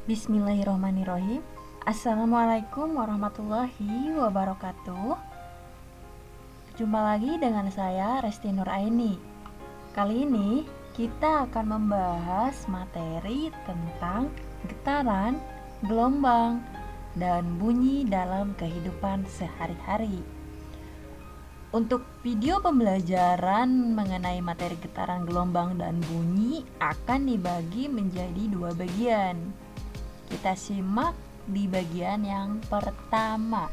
Bismillahirrahmanirrahim. Assalamualaikum warahmatullahi wabarakatuh. Jumpa lagi dengan saya Resti Nuraini. Kali ini kita akan membahas materi tentang getaran, gelombang, dan bunyi dalam kehidupan sehari-hari. Untuk video pembelajaran mengenai materi getaran, gelombang, dan bunyi akan dibagi menjadi 2 bagian. Kita simak di bagian yang pertama.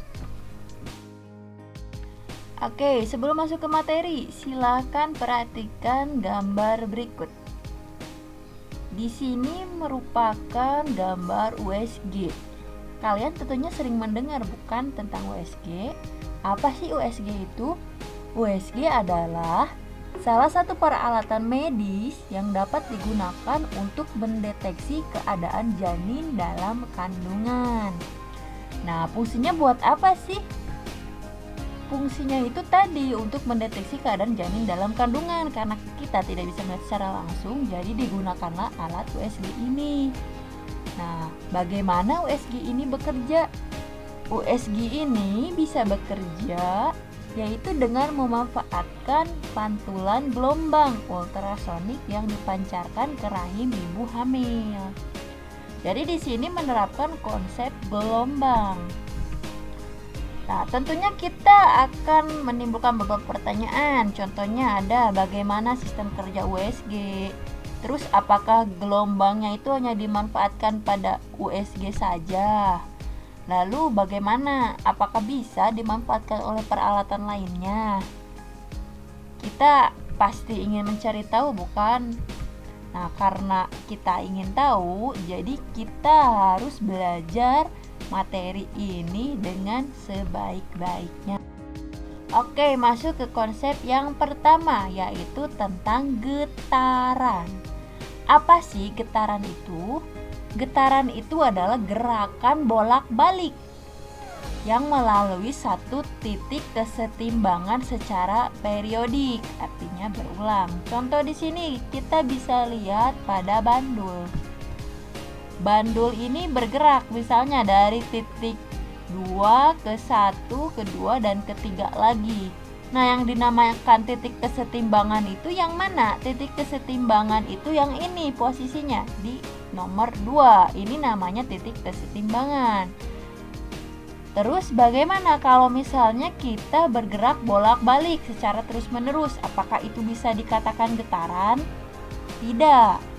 Oke, sebelum masuk ke materi, silakan perhatikan gambar berikut. Di sini merupakan gambar USG. Kalian tentunya sering mendengar bukan tentang USG? Apa sih USG itu? USG adalah salah satu peralatan medis yang dapat digunakan untuk mendeteksi keadaan janin dalam kandungan. Nah, fungsinya buat apa sih? Fungsinya itu tadi untuk mendeteksi keadaan janin dalam kandungan. Karena kita tidak bisa melihat secara langsung, jadi digunakanlah alat USG ini. Nah, bagaimana USG ini bekerja? USG ini bisa bekerja yaitu dengan memanfaatkan pantulan gelombang ultrasonik yang dipancarkan ke rahim ibu hamil. Jadi di sini menerapkan konsep gelombang. Nah, tentunya kita akan menimbulkan beberapa pertanyaan. Contohnya ada bagaimana sistem kerja USG? Terus apakah gelombangnya itu hanya dimanfaatkan pada USG saja? Lalu bagaimana? Apakah bisa dimanfaatkan oleh peralatan lainnya? Kita pasti ingin mencari tahu, bukan? Nah, karena kita ingin tahu, jadi kita harus belajar materi ini dengan sebaik-baiknya. Oke, masuk ke konsep yang pertama, yaitu tentang getaran. Apa sih getaran itu? Getaran itu adalah gerakan bolak-balik yang melalui satu titik kesetimbangan secara periodik, artinya berulang. Contoh di sini kita bisa lihat pada bandul. Bandul ini bergerak misalnya dari titik 2 ke 1, ke 2 dan ke 3 lagi. Nah, yang dinamakan titik kesetimbangan itu yang mana? Titik kesetimbangan itu yang ini posisinya di nomor 2. Ini namanya titik kesetimbangan. Terus bagaimana kalau misalnya kita bergerak bolak-balik secara terus-menerus? Apakah itu bisa dikatakan getaran? Tidak.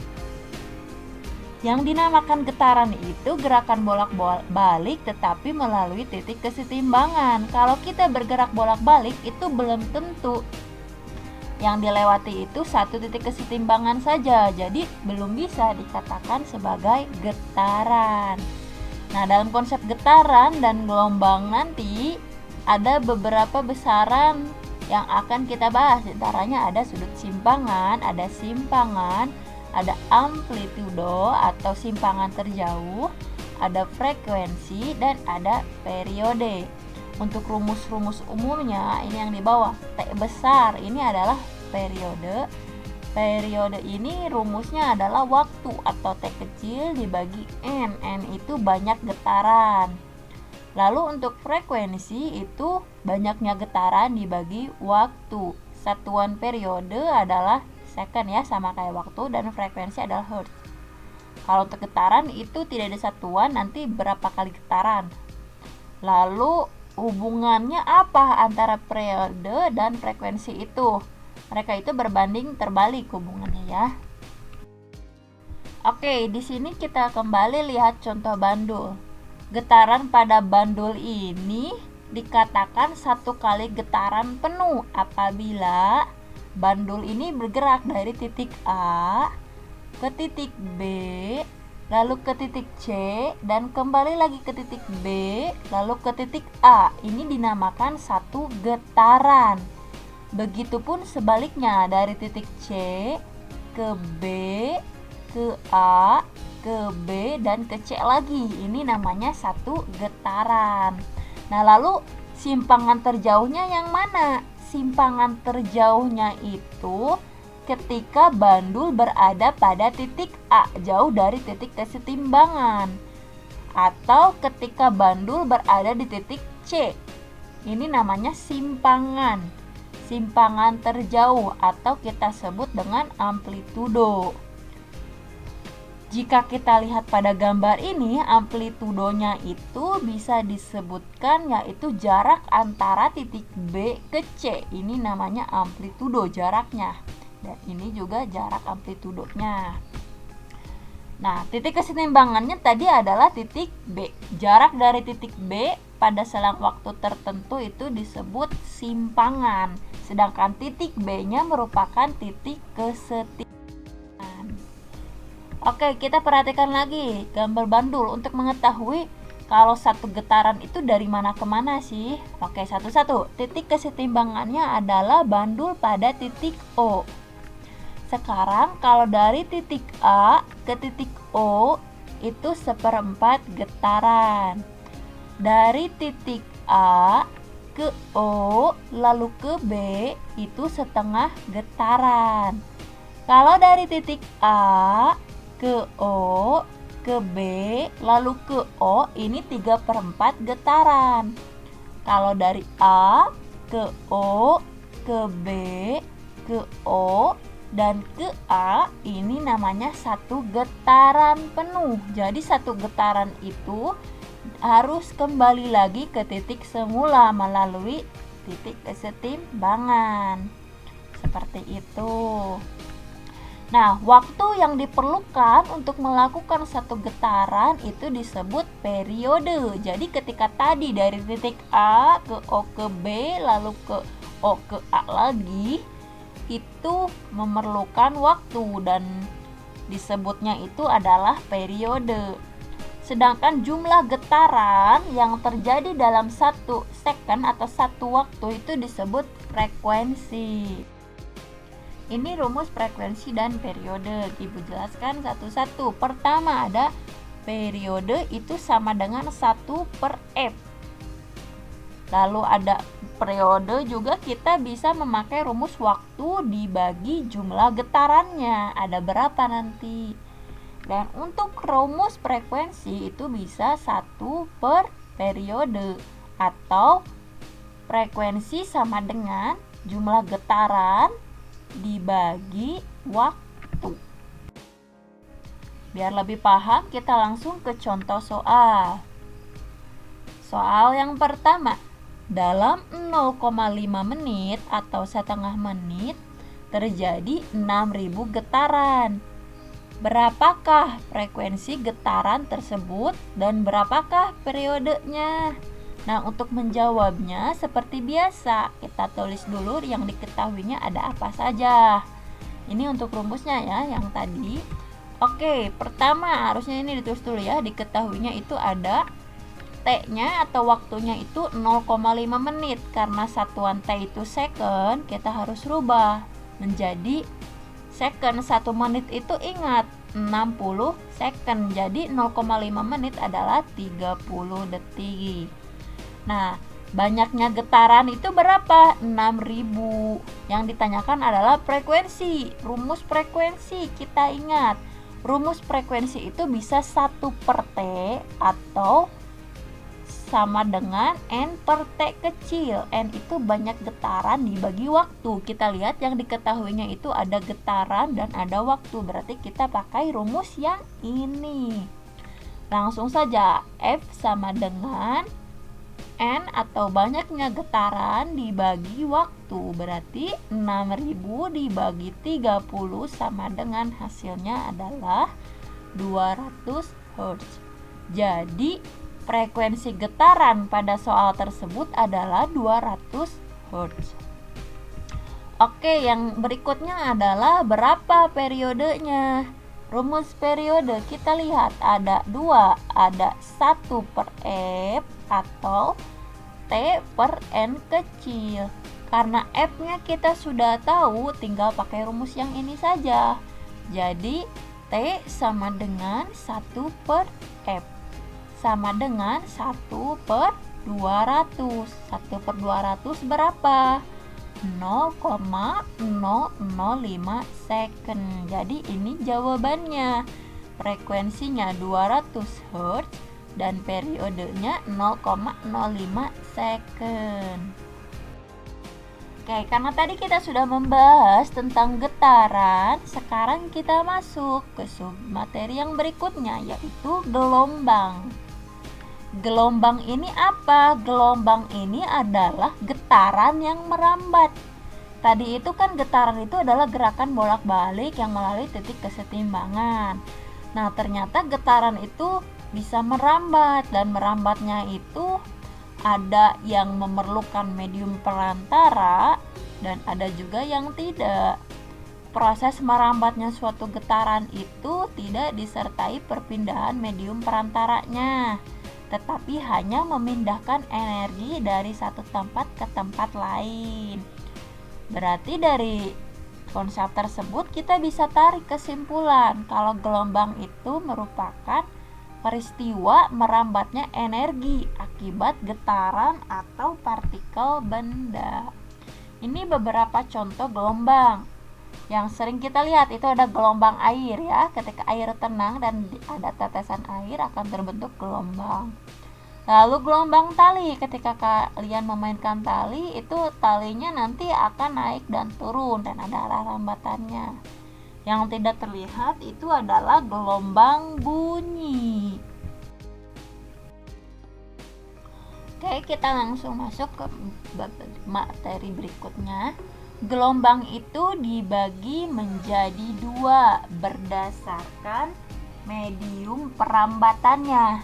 Yang dinamakan getaran itu gerakan bolak-balik tetapi melalui titik kesetimbangan. Kalau kita bergerak bolak-balik itu belum tentu yang dilewati itu satu titik kesetimbangan saja, jadi belum bisa dikatakan sebagai getaran. Nah, dalam konsep getaran dan gelombang nanti ada beberapa besaran yang akan kita bahas. Antaranya ada sudut simpangan, ada simpangan, ada amplitudo atau simpangan terjauh, ada frekuensi, dan ada periode. Untuk rumus-rumus umumnya ini yang di bawah. T besar ini adalah periode. Periode ini rumusnya adalah waktu atau T kecil dibagi N. N itu banyak getaran. Lalu untuk frekuensi itu banyaknya getaran dibagi waktu. Satuan periode adalah second ya, sama kayak waktu, dan frekuensi adalah hertz. Kalau untuk getaran itu tidak ada satuan, nanti berapa kali getaran. Lalu hubungannya apa antara periode dan frekuensi itu? Mereka itu berbanding terbalik hubungannya ya. Oke, di sini kita kembali lihat contoh bandul. Getaran pada bandul ini dikatakan satu kali getaran penuh apabila bandul ini bergerak dari titik A ke titik B, lalu ke titik C, dan kembali lagi ke titik B, lalu ke titik A. Ini dinamakan satu getaran. Begitupun sebaliknya dari titik C ke B, ke A, ke B, dan ke C lagi. Ini namanya satu getaran. Nah, lalu simpangan terjauhnya yang mana? Simpangan terjauhnya itu ketika bandul berada pada titik A, jauh dari titik kesetimbangan, atau ketika bandul berada di titik C. Ini namanya simpangan terjauh, atau kita sebut dengan amplitudo. Jika kita lihat pada gambar ini, amplitudonya itu bisa disebutkan yaitu jarak antara titik B ke C. Ini namanya amplitudo jaraknya. Dan ini juga jarak amplitudonya. Nah, titik kesetimbangannya tadi adalah titik B. Jarak dari titik B pada selang waktu tertentu itu disebut simpangan. Sedangkan titik B-nya merupakan titik kesetimbangan. Oke, kita perhatikan lagi gambar bandul untuk mengetahui kalau satu getaran itu dari mana ke mana sih. Oke, satu-satu. Titik kesetimbangannya adalah bandul pada titik O. Sekarang kalau dari titik A ke titik O itu 1/4 getaran. Dari titik A ke O lalu ke B itu 1/2 getaran. Kalau dari titik A ke O ke B lalu ke O ini 3/4 getaran. Kalau dari A ke O ke B ke O dan ke A ini namanya satu getaran penuh. Jadi satu getaran itu harus kembali lagi ke titik semula melalui titik kesetimbangan. Seperti itu. Nah, waktu yang diperlukan untuk melakukan satu getaran itu disebut periode. Jadi ketika tadi dari titik A ke O ke B lalu ke O ke A lagi, itu memerlukan waktu dan disebutnya itu adalah periode. Sedangkan jumlah getaran yang terjadi dalam 1 second atau 1 waktu itu disebut frekuensi. Ini rumus frekuensi dan periode. Ibu jelaskan satu-satu. Pertama ada periode itu sama dengan 1/f. Lalu ada periode juga kita bisa memakai rumus waktu dibagi jumlah getarannya. Ada berapa nanti? Dan untuk rumus frekuensi itu bisa 1 per periode, atau frekuensi sama dengan jumlah getaran dibagi waktu. Biar lebih paham, kita langsung ke contoh soal. Soal yang pertama, dalam 0,5 menit atau setengah menit terjadi 6.000 getaran. Berapakah frekuensi getaran tersebut dan berapakah periodenya? Nah, untuk menjawabnya seperti biasa, kita tulis dulu yang diketahuinya ada apa saja. Ini untuk rumusnya ya, yang tadi. Oke, pertama harusnya ini ditulis dulu ya, diketahuinya itu ada T-nya atau waktunya itu 0,5 menit. Karena satuan T itu second, kita harus rubah menjadi second. 1 menit itu ingat 60 second. Jadi 0,5 menit adalah 30 detik. Nah, banyaknya getaran itu berapa? 6.000. Yang ditanyakan adalah frekuensi. Rumus frekuensi kita ingat. Rumus frekuensi itu bisa 1 per T atau sama dengan N per T kecil. N itu banyak getaran dibagi waktu. Kita lihat yang diketahuinya itu ada getaran dan ada waktu. Berarti kita pakai rumus yang ini. Langsung saja, F sama dengan N atau banyaknya getaran dibagi waktu. Berarti 6.000 dibagi 30 sama dengan hasilnya adalah 200 Hz. Jadi frekuensi getaran pada soal tersebut adalah 200 Hz. Oke, yang berikutnya adalah berapa periodenya. Rumus periode kita lihat ada 2, ada 1 per F atau T per N kecil. Karena F-nya kita sudah tahu, tinggal pakai rumus yang ini saja. Jadi T sama dengan 1 per F sama dengan 1 per 200. 1 per 200 berapa? 0,005 second. Jadi ini jawabannya. Frekuensinya 200 Hz dan periodenya 0,05 second. Oke, karena tadi kita sudah membahas tentang getaran, sekarang kita masuk ke submateri yang berikutnya, yaitu gelombang. Gelombang ini apa? Gelombang ini adalah getaran yang merambat. Tadi itu kan getaran itu adalah gerakan bolak-balik yang melalui titik kesetimbangan. Nah, ternyata getaran itu bisa merambat, dan merambatnya itu ada yang memerlukan medium perantara dan ada juga yang tidak. Proses merambatnya suatu getaran itu tidak disertai perpindahan medium perantaranya, tetapi hanya memindahkan energi dari satu tempat ke tempat lain. Berarti dari konsep tersebut kita bisa tarik kesimpulan kalau gelombang itu merupakan peristiwa merambatnya energi akibat getaran atau partikel benda. Ini beberapa contoh gelombang. Yang sering kita lihat itu ada gelombang air ya. Ketika air tenang dan ada tetesan air akan terbentuk gelombang. Lalu gelombang tali, ketika kalian memainkan tali, itu talinya nanti akan naik dan turun dan ada arah rambatannya. Yang tidak terlihat itu adalah gelombang bunyi. Oke, kita langsung masuk ke materi berikutnya. Gelombang itu dibagi menjadi dua berdasarkan medium perambatannya.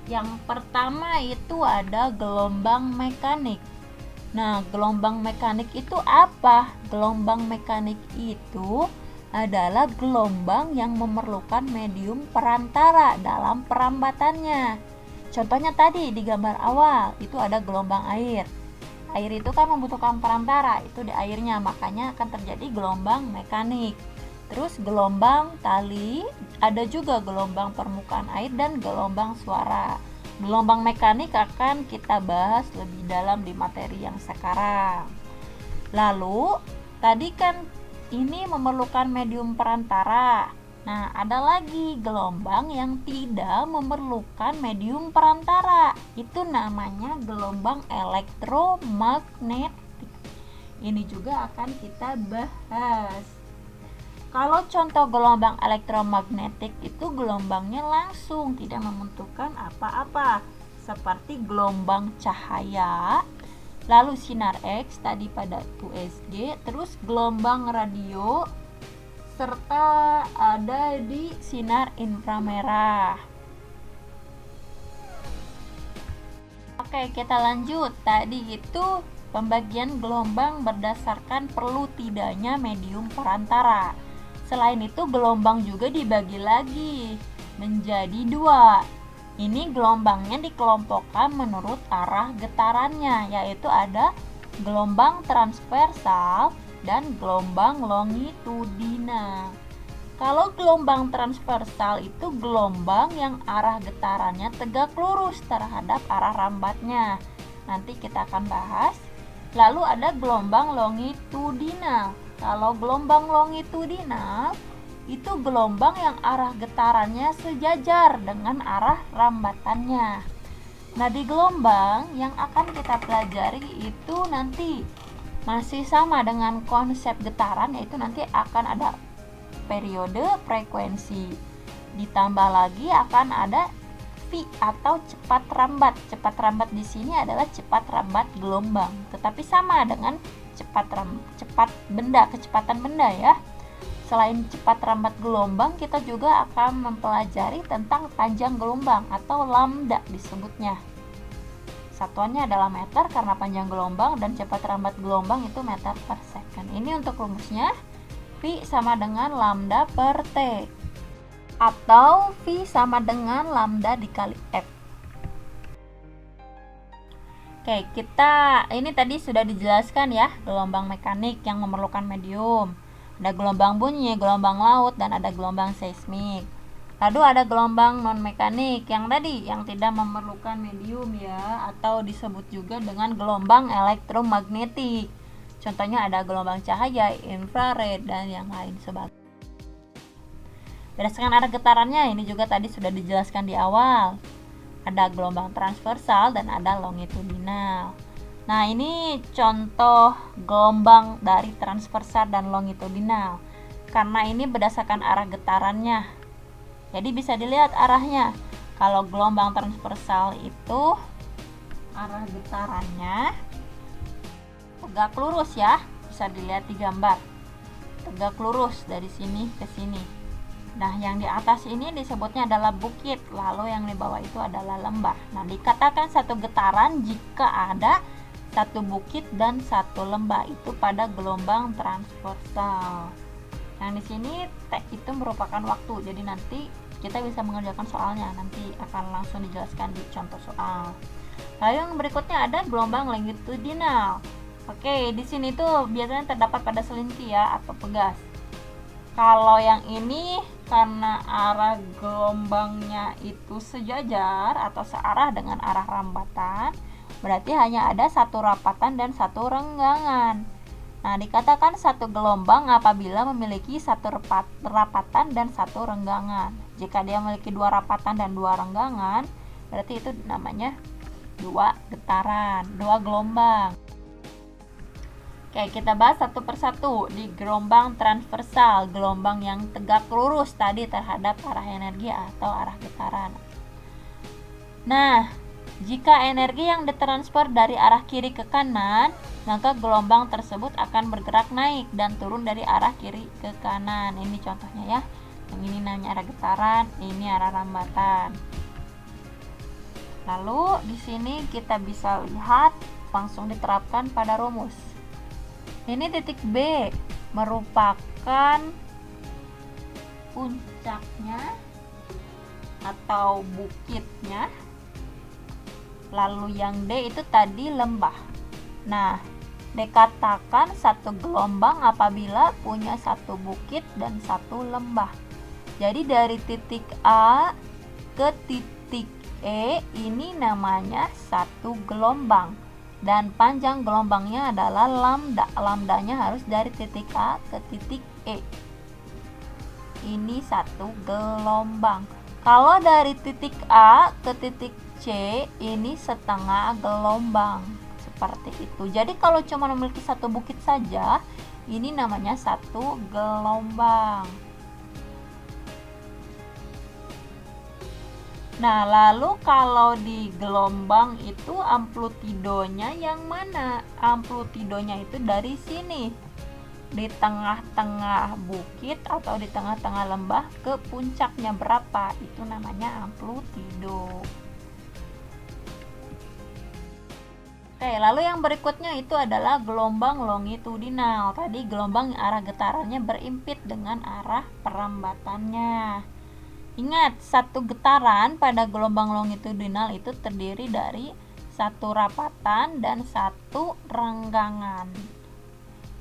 Yang pertama itu ada gelombang mekanik. Nah, gelombang mekanik itu apa? Gelombang mekanik itu adalah gelombang yang memerlukan medium perantara dalam perambatannya. Contohnya tadi di gambar awal itu ada gelombang air. Air itu kan membutuhkan perantara, itu di airnya, makanya akan terjadi gelombang mekanik. Terus gelombang tali, ada juga gelombang permukaan air dan gelombang suara. Gelombang mekanik akan kita bahas lebih dalam di materi yang sekarang. Lalu tadi kan ini memerlukan medium perantara. Nah, ada lagi gelombang yang tidak memerlukan medium perantara. Itu namanya gelombang elektromagnetik. Ini juga akan kita bahas. Kalau contoh gelombang elektromagnetik itu gelombangnya langsung, tidak membutuhkan apa-apa. Seperti gelombang cahaya, lalu sinar X tadi pada USG, terus gelombang radio, serta ada di sinar inframerah. Oke, kita lanjut. Tadi itu pembagian gelombang berdasarkan perlu tidaknya medium perantara. Selain itu gelombang juga dibagi lagi menjadi dua. Ini gelombangnya dikelompokkan menurut arah getarannya, yaitu ada gelombang transversal dan gelombang longitudinal. Kalau gelombang transversal itu gelombang yang arah getarannya tegak lurus terhadap arah rambatnya. Nanti kita akan bahas. Lalu ada gelombang longitudinal. Kalau gelombang longitudinal itu gelombang yang arah getarannya sejajar dengan arah rambatannya. Nah, di gelombang yang akan kita pelajari itu nanti masih sama dengan konsep getaran, yaitu nanti akan ada periode, frekuensi. Ditambah lagi akan ada V atau cepat rambat. Cepat rambat di sini adalah cepat rambat gelombang, tetapi sama dengan kecepatan benda ya. Selain cepat rambat gelombang, kita juga akan mempelajari tentang panjang gelombang atau lambda disebutnya. Satuannya adalah meter karena panjang gelombang, dan cepat rambat gelombang itu meter per second. Ini untuk rumusnya, V sama dengan lambda per T, atau V sama dengan lambda dikali F. Oke, ini tadi sudah dijelaskan ya, gelombang mekanik yang memerlukan medium. Ada gelombang bunyi, gelombang laut, dan ada gelombang seismik. Lalu ada gelombang non mekanik yang tadi yang tidak memerlukan medium ya, atau disebut juga dengan gelombang elektromagnetik. Contohnya ada gelombang cahaya, infrared, dan yang lain sebagainya. Berdasarkan arah getarannya, ini juga tadi sudah dijelaskan di awal. Ada gelombang transversal dan ada longitudinal. Nah, ini contoh gelombang dari transversal dan longitudinal. Karena ini berdasarkan arah getarannya. Jadi bisa dilihat arahnya. Kalau gelombang transversal itu arah getarannya tegak lurus ya, bisa dilihat di gambar. Tegak lurus dari sini ke sini. Nah, yang di atas ini disebutnya adalah bukit, lalu yang di bawah itu adalah lembah. Nah, dikatakan satu getaran jika ada satu bukit dan satu lembah, itu pada gelombang transversal. Yang di sini T itu merupakan waktu, jadi nanti kita bisa mengerjakan soalnya, nanti akan langsung dijelaskan di contoh soal. Lalu yang berikutnya ada gelombang longitudinal. Oke, di sini tuh biasanya terdapat pada selinti ya atau pegas. Kalau yang ini karena arah gelombangnya itu sejajar atau searah dengan arah rambatan, berarti hanya ada satu rapatan dan satu renggangan. Nah, dikatakan satu gelombang apabila memiliki satu rapatan dan satu renggangan. Jika dia memiliki dua rapatan dan dua renggangan, berarti itu namanya dua getaran, dua gelombang. Oke, kita bahas satu persatu. Di gelombang transversal, gelombang yang tegak lurus tadi terhadap arah energi atau arah getaran. Nah, jika energi yang ditransfer dari arah kiri ke kanan, maka gelombang tersebut akan bergerak naik dan turun dari arah kiri ke kanan. Ini contohnya ya. Yang ini namanya arah getaran, ini arah rambatan. Lalu di sini kita bisa lihat langsung diterapkan pada rumus. Ini titik B merupakan puncaknya atau bukitnya. Lalu yang D itu tadi lembah. Nah, dikatakan satu gelombang apabila punya satu bukit dan satu lembah. Jadi dari titik A ke titik E ini namanya satu gelombang. Dan panjang gelombangnya adalah lambda. Lambdanya harus dari titik A ke titik E. Ini satu gelombang. Kalau dari titik A ke titik C, ini setengah gelombang. Seperti itu. Jadi kalau cuma memiliki satu bukit saja, ini namanya satu gelombang. Nah, lalu kalau di gelombang itu amplitudonya yang mana? Amplitudonya itu dari sini, di tengah-tengah bukit atau di tengah-tengah lembah ke puncaknya berapa? Itu namanya amplitudo. Oke, lalu yang berikutnya itu adalah gelombang longitudinal. Tadi gelombang arah getarannya berimpit dengan arah perambatannya. Ingat, satu getaran pada gelombang longitudinal itu terdiri dari satu rapatan dan satu renggangan.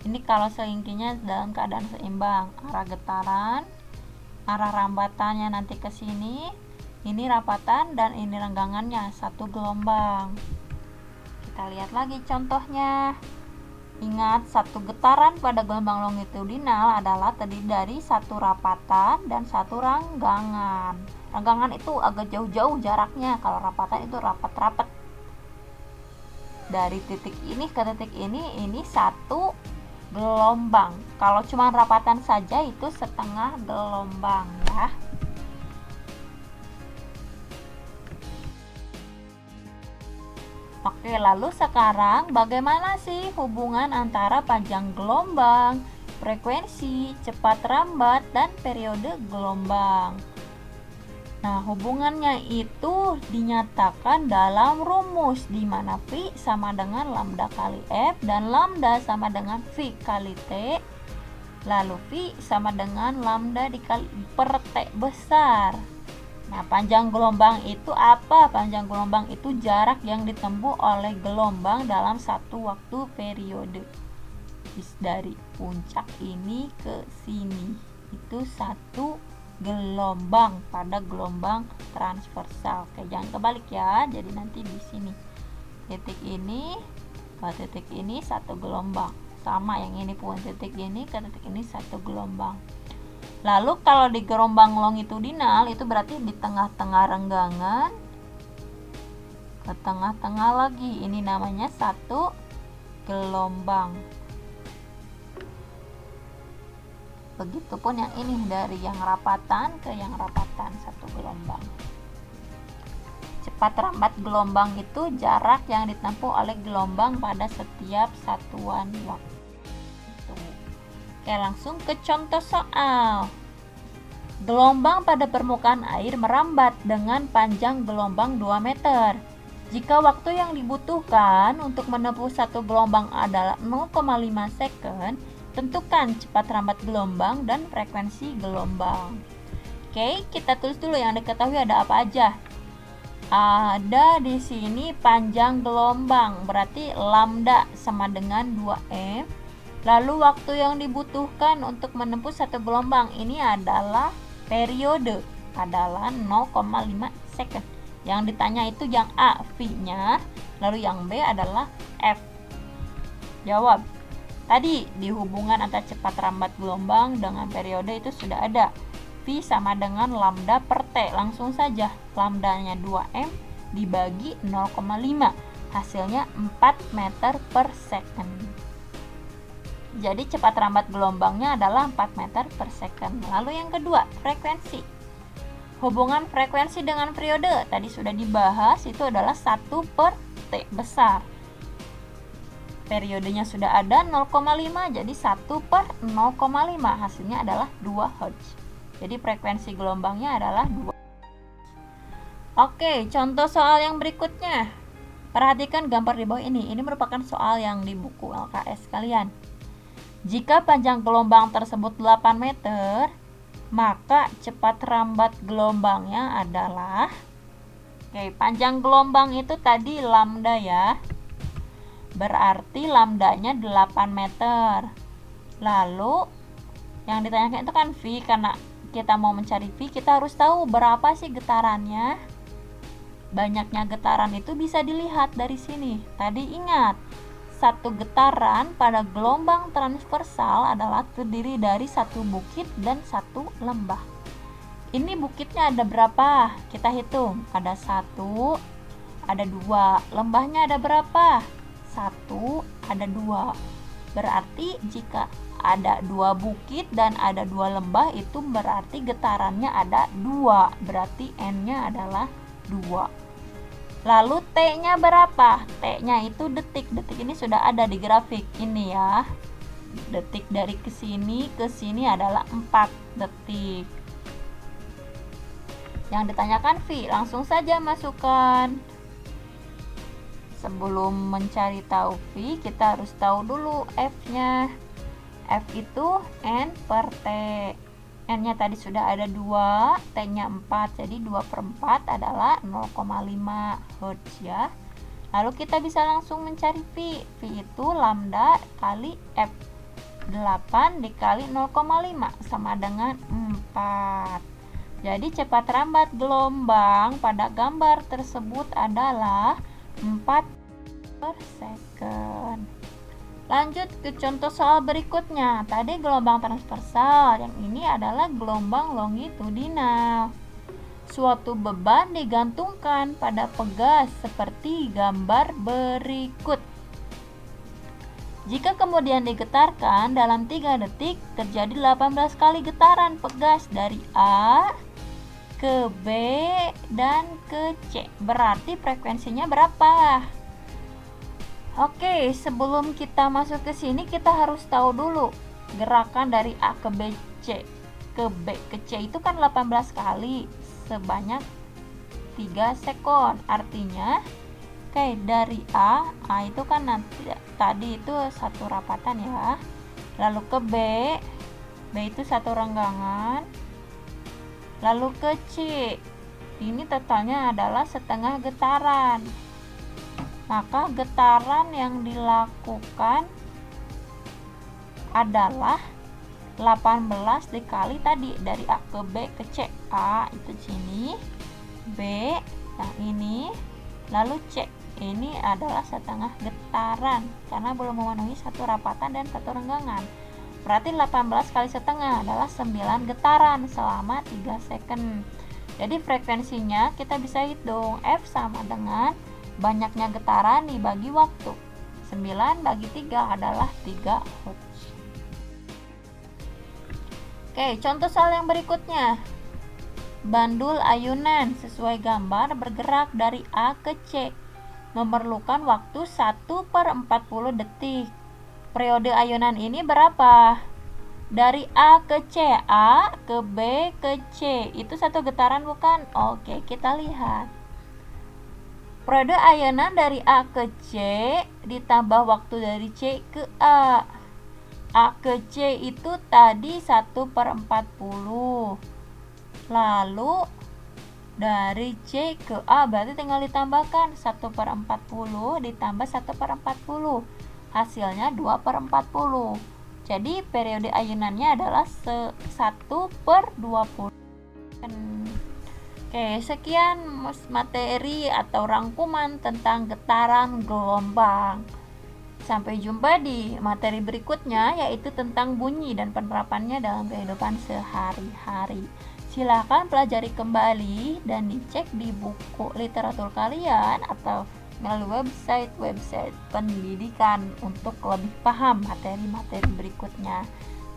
Ini kalau selingkinya dalam keadaan seimbang. Arah getaran, arah rambatannya nanti ke sini, ini rapatan dan ini renggangannya, satu gelombang. Kita lihat lagi contohnya. Ingat, satu getaran pada gelombang longitudinal adalah terdiri dari satu rapatan dan satu renggangan. Renggangan itu agak jauh-jauh jaraknya, kalau rapatan itu rapat-rapat. Dari titik ini ke titik ini satu gelombang. Kalau cuma rapatan saja itu setengah gelombang ya. Oke, lalu sekarang bagaimana sih hubungan antara panjang gelombang, frekuensi, cepat rambat, dan periode gelombang? Nah, hubungannya itu dinyatakan dalam rumus di mana V sama dengan lambda kali F dan lambda sama dengan V kali T. Lalu V sama dengan lambda dikali per T besar. Nah, panjang gelombang itu apa? Panjang gelombang itu jarak yang ditempuh oleh gelombang dalam satu waktu periode. Dari puncak ini ke sini. Itu satu gelombang pada gelombang transversal. Oke, jangan kebalik ya. Jadi nanti di sini. Titik ini ke titik ini satu gelombang. sama yang ini pun, titik ini ke titik ini satu gelombang. Lalu kalau di gelombang longitudinal itu berarti di tengah-tengah renggangan ke tengah-tengah lagi, ini namanya satu gelombang. Begitupun yang ini, dari yang rapatan ke yang rapatan satu gelombang. Cepat lambat gelombang itu jarak yang ditempuh oleh gelombang pada setiap satuan waktu. Oke, langsung ke contoh soal. Gelombang pada permukaan air merambat dengan panjang gelombang 2 meter. Jika waktu yang dibutuhkan untuk menempuh satu gelombang adalah 0,5 second, tentukan cepat lambat gelombang dan frekuensi gelombang. Oke, kita tulis dulu yang diketahui ada apa aja. Ada di sini panjang gelombang, berarti lambda sama dengan 2m. Lalu waktu yang dibutuhkan untuk menempuh satu gelombang ini adalah periode, adalah 0,5 second. Yang ditanya itu yang A, V-nya, lalu yang B adalah F. Jawab. Tadi di hubungan antara cepat lambat gelombang dengan periode itu sudah ada. V sama dengan lambda per T. Langsung saja, lambdanya 2m dibagi 0,5. Hasilnya 4 meter per second. Jadi cepat lambat gelombangnya adalah 4 meter per second. Lalu yang kedua, frekuensi. Hubungan frekuensi dengan periode tadi sudah dibahas, itu adalah 1 per T besar. Periodenya sudah ada 0,5, jadi 1 per 0,5. Hasilnya adalah 2 Hz. Jadi frekuensi gelombangnya adalah 2. Oke, contoh soal yang berikutnya. Perhatikan gambar di bawah ini. Ini merupakan soal yang di buku LKS kalian. Jika panjang gelombang tersebut 8 meter, maka cepat lambat gelombangnya adalah, oke, panjang gelombang itu tadi lambda ya. Berarti lambdanya 8 meter. Lalu yang ditanyakan itu kan V, karena kita mau mencari V, kita harus tahu berapa sih getarannya. Banyaknya getaran itu bisa dilihat dari sini. Tadi ingat, satu getaran pada gelombang transversal adalah terdiri dari satu bukit dan satu lembah. Ini bukitnya ada berapa? Kita hitung. Ada 1, ada 2. Lembahnya ada berapa? 1, ada 2. Berarti jika ada 2 bukit dan ada 2 lembah, itu berarti getarannya ada 2. Berarti N-nya adalah 2. Lalu T-nya berapa? T-nya itu detik. Detik ini sudah ada di grafik ini ya. Detik dari ke sini adalah 4 detik. Yang ditanyakan V, langsung saja masukkan. Sebelum mencari tahu V, kita harus tahu dulu F-nya. F itu N per T. N-nya tadi sudah ada 2, T-nya 4, jadi 2/4 adalah 0,5 Hz ya. Lalu kita bisa langsung mencari V. V itu lambda kali F. 8 dikali 0,5 sama dengan 4. Jadi cepat lambat gelombang pada gambar tersebut adalah 4 per second. Lanjut ke contoh soal berikutnya. Tadi gelombang transversal, yang ini adalah gelombang longitudinal. Suatu beban digantungkan pada pegas seperti gambar berikut. Jika kemudian digetarkan dalam 3 detik, terjadi 18 kali getaran pegas dari A ke B dan ke C. Berarti frekuensinya berapa? Oke, sebelum kita masuk ke sini, kita harus tahu dulu gerakan dari A ke B, C ke B ke C itu kan 18 kali sebanyak 3 sekon. Artinya, oke, dari A itu kan nanti tadi itu satu rapatan ya. Lalu ke B itu satu renggangan. Lalu ke C, ini totalnya adalah setengah getaran. Maka getaran yang dilakukan adalah 18 dikali tadi dari A ke B ke C. A itu sini, B yang ini, lalu C ini adalah setengah getaran karena belum memenuhi satu rapatan dan satu renggangan. Berarti 18 kali setengah adalah 9 getaran selama 3 second. Jadi frekuensinya kita bisa hitung, F sama dengan banyaknya getaran dibagi waktu. 9 bagi 3 adalah 3 Hz. Oke, contoh soal yang berikutnya. Bandul ayunan sesuai gambar bergerak dari A ke C. Memerlukan waktu 1/40 detik. Periode ayunan ini berapa? Dari A ke C, A ke B ke C, itu satu getaran bukan? Oke, kita lihat. Periode ayunan dari A ke C ditambah waktu dari C ke A. A ke C itu tadi 1/40. Lalu dari C ke A berarti tinggal ditambahkan 1/40 ditambah 1/40. Hasilnya 2/40. Jadi periode ayunannya adalah 1/20. Oke, sekian materi atau rangkuman tentang getaran gelombang. Sampai jumpa di materi berikutnya, yaitu tentang bunyi dan penerapannya dalam kehidupan sehari-hari. Silakan pelajari kembali dan dicek di buku literatur kalian atau melalui website pendidikan untuk lebih paham materi-materi berikutnya.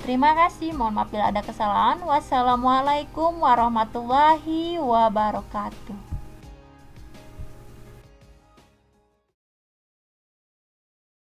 Terima kasih, mohon maaf bila ada kesalahan. Wassalamualaikum warahmatullahi wabarakatuh.